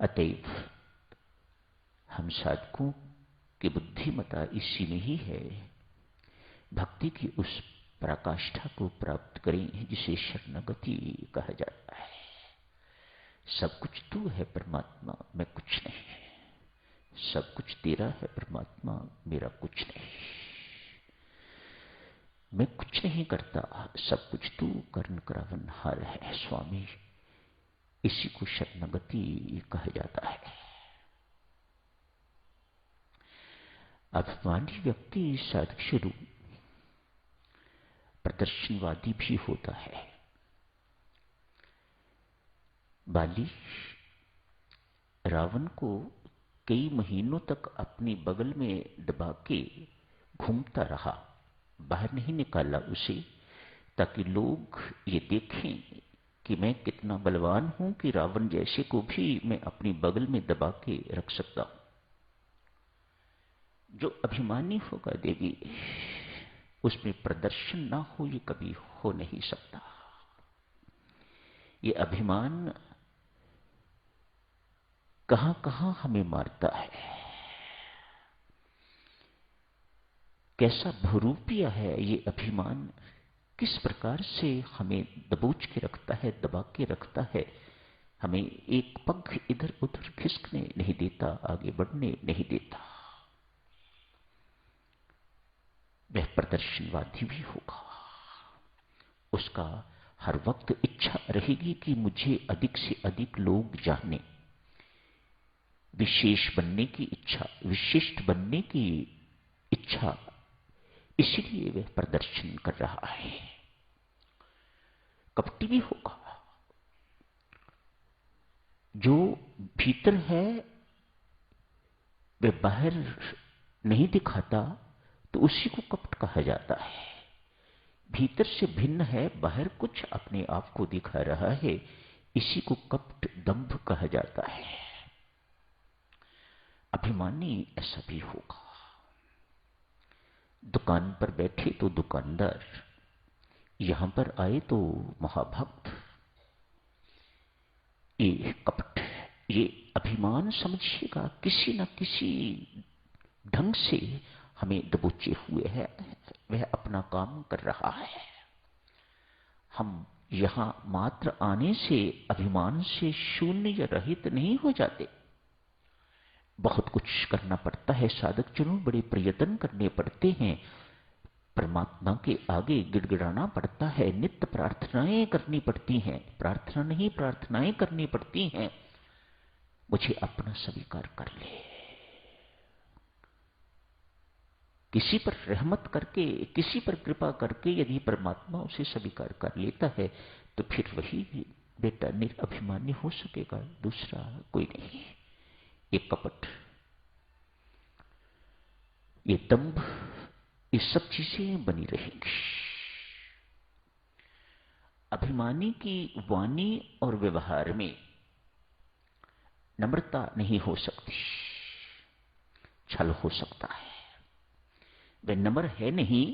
अतएव हम साधकों की बुद्धिमता इसी में ही है, भक्ति की उस पराकाष्ठा को प्राप्त करें जिसे शरणागति कहा जाता है। सब कुछ तू है परमात्मा, मैं कुछ नहीं। सब कुछ तेरा है परमात्मा, मेरा कुछ नहीं। मैं कुछ नहीं करता, सब कुछ तू कर्ण करावनहार है स्वामी। इसी को शरणागति कहा जाता है। अभिमानी व्यक्ति साधक शुरू प्रदर्शनवादी भी होता है। बाली रावण को कई महीनों तक अपनी बगल में दबा के घूमता रहा, बाहर नहीं निकाला उसे, ताकि लोग ये देखें कि मैं कितना बलवान हूं कि रावण जैसे को भी मैं अपनी बगल में दबा के रख सकता हूं। जो अभिमानी होगा देवी, उसमें प्रदर्शन ना हो ये कभी हो नहीं सकता। ये अभिमान कहां कहां हमें मारता है, कैसा बहुरूपिया है ये अभिमान, किस प्रकार से हमें दबोच के रखता है, दबा के रखता है, हमें एक पग इधर उधर खिसकने नहीं देता, आगे बढ़ने नहीं देता। वह प्रदर्शनवादी भी होगा, उसका हर वक्त इच्छा रहेगी कि मुझे अधिक से अधिक लोग जाने, विशेष बनने की इच्छा, विशिष्ट बनने की इच्छा, इसलिए वह प्रदर्शन कर रहा है। कपटी भी होगा, जो भीतर है वह बाहर नहीं दिखाता तो उसी को कपट कहा जाता है। भीतर से भिन्न है, बाहर कुछ अपने आप को दिखा रहा है, इसी को कपट दंभ कहा जाता है। अभिमानी ऐसा भी होगा। दुकान पर बैठे तो दुकानदार, यहां पर आए तो महाभक्त। ये कपट, ये अभिमान समझिएगा किसी न किसी ढंग से हमें दबोचे हुए है। वह अपना काम कर रहा है। हम यहां मात्र आने से अभिमान से शून्य या रहित नहीं हो जाते। बहुत कुछ करना पड़ता है, साधक जनों बड़े प्रयत्न करने पड़ते हैं, परमात्मा के आगे गिड़गिड़ाना पड़ता है, नित्य प्रार्थनाएं करनी पड़ती हैं, प्रार्थना नहीं प्रार्थनाएं करनी पड़ती हैं। मुझे अपना स्वीकार कर ले। किसी पर रहमत करके, किसी पर कृपा करके यदि परमात्मा उसे स्वीकार कर लेता है तो फिर वही बेटा निरअभिमानी हो सकेगा, दूसरा कोई नहीं। ये कपट, ये दंभ, ये सब चीजें बनी रहेंगी। अभिमानी की वाणी और व्यवहार में नम्रता नहीं हो सकती, छल हो सकता है। वह नम्र है नहीं,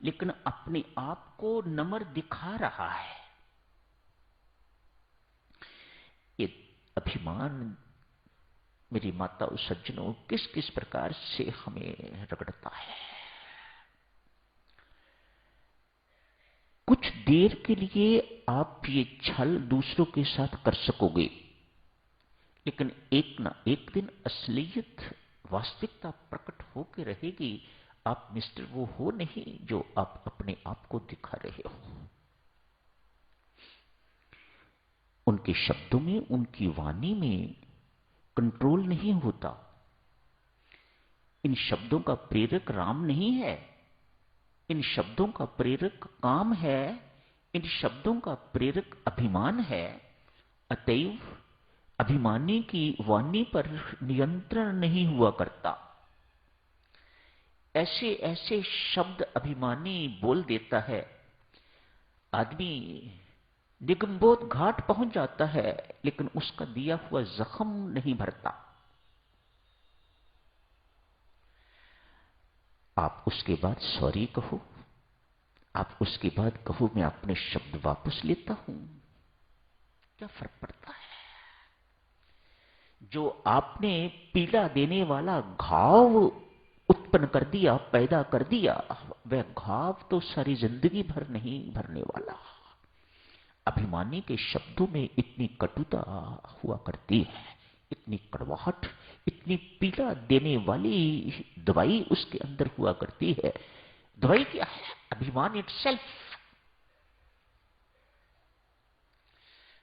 लेकिन अपने आप को नम्र दिखा रहा है। ये अभिमान मेरी माता और सज्जनों किस किस प्रकार से हमें रगड़ता है। कुछ देर के लिए आप ये छल दूसरों के साथ कर सकोगे, लेकिन एक ना एक दिन असलियत, वास्तविकता प्रकट होकर रहेगी। आप मिस्टर वो हो नहीं जो आप अपने आप को दिखा रहे हो। उनके शब्दों में, उनकी वाणी में कंट्रोल नहीं होता। इन शब्दों का प्रेरक राम नहीं है, इन शब्दों का प्रेरक काम है, इन शब्दों का प्रेरक अभिमान है। अतएव अभिमानी की वाणी पर नियंत्रण नहीं हुआ करता। ऐसे ऐसे शब्द अभिमानी बोल देता है, आदमी निगमबोध घाट पहुंच जाता है, लेकिन उसका दिया हुआ जख्म नहीं भरता। आप उसके बाद सॉरी कहो, आप उसके बाद कहो मैं अपने शब्द वापस लेता हूं, क्या फर्क पड़ता है? जो आपने पीड़ा देने वाला घाव उत्पन्न कर दिया, पैदा कर दिया, वह घाव तो सारी जिंदगी भर नहीं भरने वाला। अभिमानी के शब्दों में इतनी कटुता हुआ करती है, इतनी कड़वाहट, इतनी पीड़ा देने वाली दवाई उसके अंदर हुआ करती है। दवाई क्या है? अभिमान इटसेल्फ।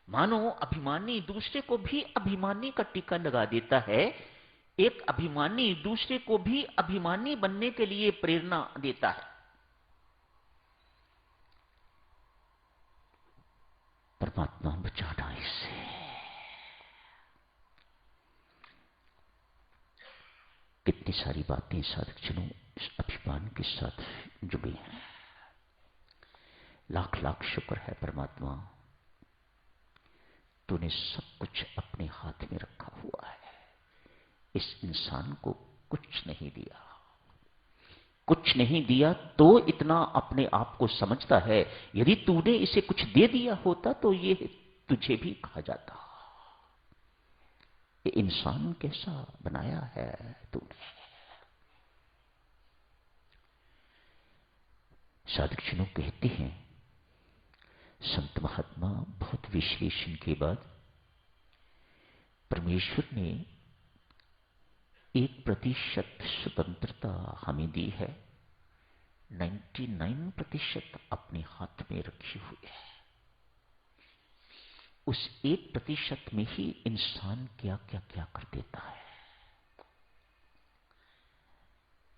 मानो अभिमानी दूसरे को भी अभिमानी का टीका लगा देता है, एक अभिमानी दूसरे को भी अभिमानी बनने के लिए प्रेरणा देता है। परमात्मा बचाना इससे। कितनी सारी बातें साधकजनों इस अभिमान के साथ जुड़ी हैं। लाख लाख शुक्र है परमात्मा, तूने सब कुछ अपने हाथ में रखा हुआ है। इस इंसान को कुछ नहीं दिया, कुछ नहीं दिया तो इतना अपने आप को समझता है। यदि तूने इसे कुछ दे दिया होता तो ये तुझे भी खा जाता। ये इंसान कैसा बनाया है तूने। साधकजनों कहते हैं, संत महात्मा बहुत विश्लेषण के बाद परमेश्वर ने 1% स्वतंत्रता हमें दी है, 99% अपने हाथ में रखी हुई है। उस 1% में ही इंसान क्या क्या क्या कर देता है।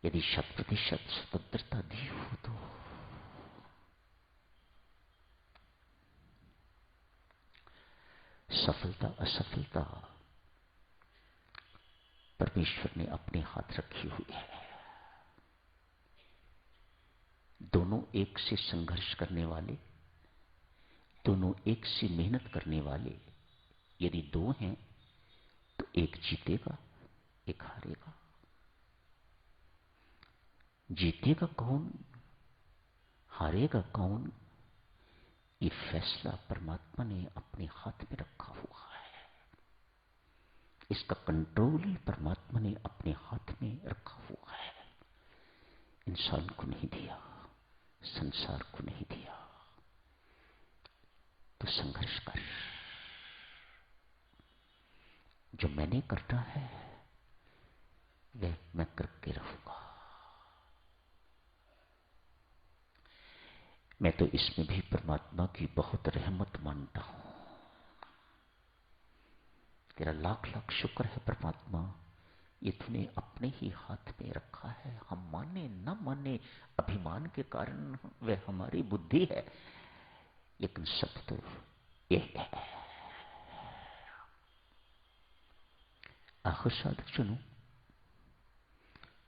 यदि 100% स्वतंत्रता दी हो तो सफलता असफलता परमेश्वर ने अपने हाथ रखी हुई है। दोनों एक से संघर्ष करने वाले, दोनों एक से मेहनत करने वाले यदि दो हैं तो एक जीतेगा, एक हारेगा। जीतेगा कौन, हारेगा कौन, ये फैसला परमात्मा ने अपने हाथ में रखा हुआ है। इसका कंट्रोल परमात्मा ने अपने हाथ में रखा हुआ है। इंसान को नहीं दिया, संसार को नहीं दिया, तो संघर्ष कर। जो मैंने करना है वह मैं करके रहूंगा। मैं तो इसमें भी परमात्मा की बहुत रहमत मानता हूं। तेरा लाख लाख शुक्र है परमात्मा, ये तूने अपने ही हाथ में रखा है। हम माने न माने, अभिमान के कारण वह हमारी बुद्धि है, लेकिन सब तो यह है। आखिर साधक सुनो,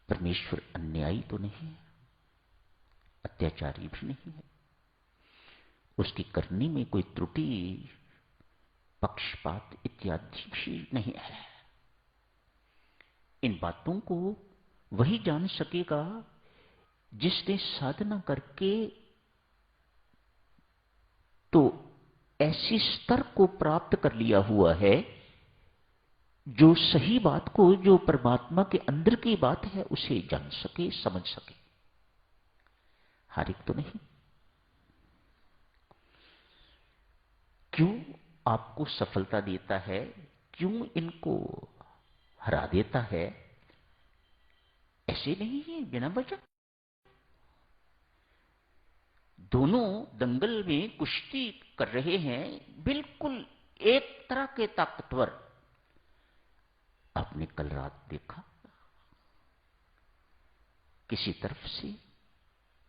परमेश्वर अन्यायी तो नहीं है, अत्याचारी भी नहीं है। उसकी करनी में कोई त्रुटि, पक्षपात इत्यादि भी नहीं है। इन बातों को वही जान सकेगा जिसने साधना करके तो ऐसी स्तर को प्राप्त कर लिया हुआ है जो सही बात को, जो परमात्मा के अंदर की बात है, उसे जान सके, समझ सके। हर एक तो नहीं। क्यों आपको सफलता देता है, क्यों इनको हरा देता है, ऐसे नहीं है बिना वजह। दोनों दंगल में कुश्ती कर रहे हैं, बिल्कुल एक तरह के ताकतवर। आपने कल रात देखा, किसी तरफ से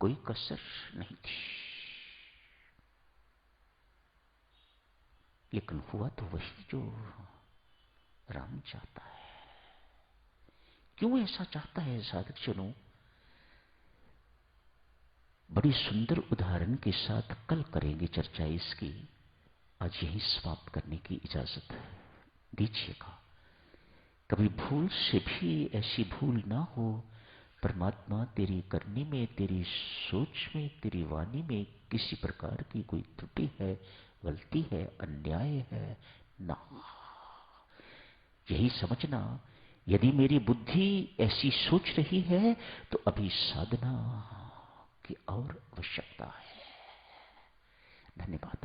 कोई कसर नहीं थी, लेकिन हुआ तो वही जो राम चाहता है। क्यों ऐसा चाहता है साधक जनों? बड़ी सुंदर उदाहरण के साथ कल करेंगे चर्चा इसकी। आज यही समाप्त करने की इजाजत दीजिएगा। कभी भूल से भी ऐसी भूल ना हो, परमात्मा तेरी करनी में, तेरी सोच में, तेरी वाणी में किसी प्रकार की कोई त्रुटि है, गलती है, अन्याय है ना। यही समझना, यदि मेरी बुद्धि ऐसी सोच रही है तो अभी साधना की और आवश्यकता है। धन्यवाद।